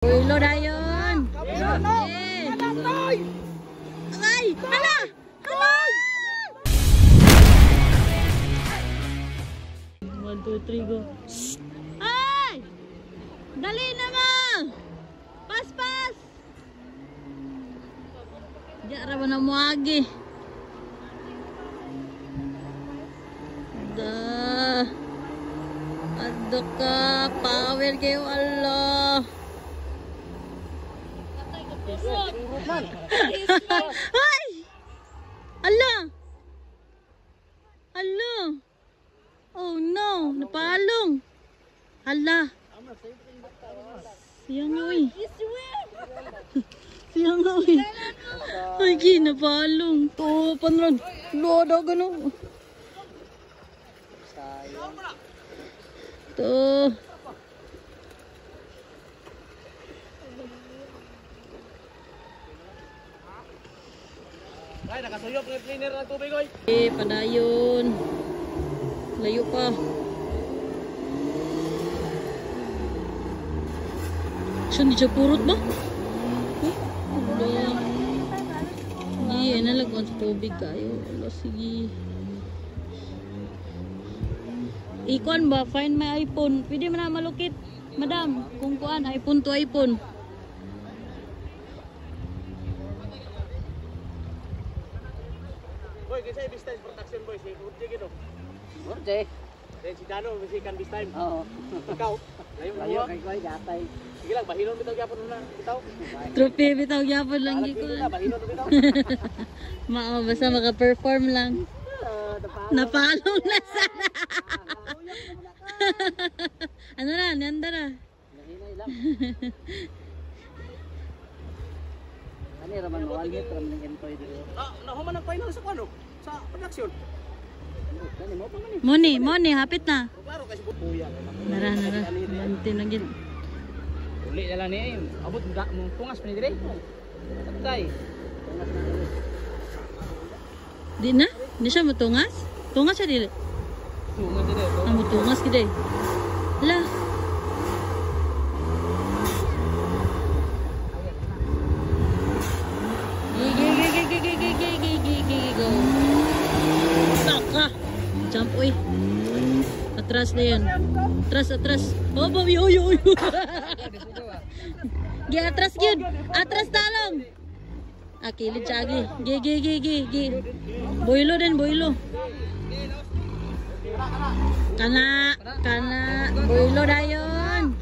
Ulo dayon. Eh. Ay, hala. Hala. 1, 2, 3 go. Ay! Dali na mo. Pas. Diara ba na mo agi? Addo ka, power kayo, Allah. Ay! Allah! Allah! Oh no! Napalong! Allah! Siyang nga uy! Siyang nga uy! Ay, kinapalong! To, panran! Loda gano'n! To! Ay, nakasuyop ng cleaner ng tubig, oy. Eh, padayon. Layo pa. Saan di siya purot ba? Wala. Hindi, nalagwan sa tubig kayo. Wala, sige. Ikuan ba? Find my iPhone. Pwede mo na malukit. Madam, kung kuan, iPhone to iPhone. Boy, kasi this time protection, boy. Si Urje gino. Urje? Then si Dano, si kan this time. Oo. Ikaw, layo Kay Koy, gatay. Sige lang, bahinon bitaw gyapon na. Bitaw. Trophy bitaw gyapon lang gi ko. Bahinon bitaw. Mao basta maka-perform lang. Napalong na sana. Ano na, nanda na. Nahinay lang. Ani raman walhit ram ning entoy dito. Nahuman ang final sa kuno sa production. Kani mo pa man ni. Moni, hapit na. Klaro kasi buya. Nara. Bantin na gid. Uli na lang ni. Abot mo tungas pa ni dire. Tatay. Di na? Di siya matungas? Tungas siya dili? Tungas dire. Ang tungas gid eh. Lah. Go. Saka. Jump uy. Atras na yan. Atras. Oh, babi. Uy. Gi atras gyud. Atras talong. Kilid siya agi. Gi. Boylo. Kana. Boylo dayon.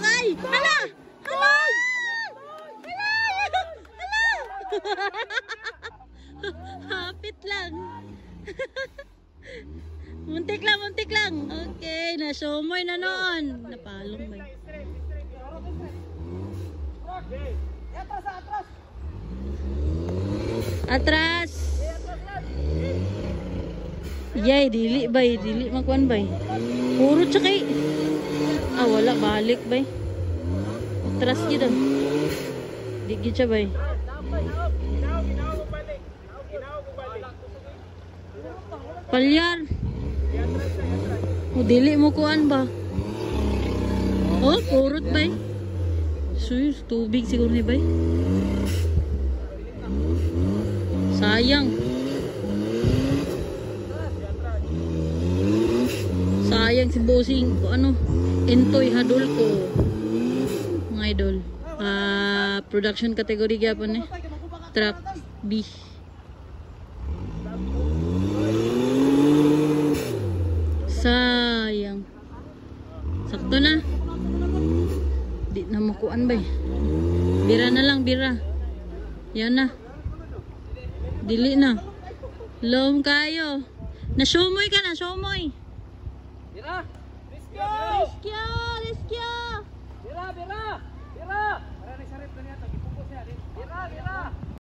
Ay, hala. Hapit lang. Muntik lang. Okay, nasomoy na noon. Napalong ba? Atras. Yay, dili bay. Dili magkuan bay. Puro tsakay. Wala. Balik bay. Atras gito. Di gid siya bay. Palyar. Dili mo kuan ba? Purot bay. Sus, tubig siguro ni bay. Sayang si bossing ko entoy hadol ko mga idol. Production category gyapon eh. Truck B. Sayang. Sakto na. Di na makuan ba eh. Bira na lang, bira. Yan na. Dili na. Lom kayo. Nasumoy ka na, sumoy. Bira. Rescue. Bira. Para ni sarip na niya, tagipupos niya. Bira.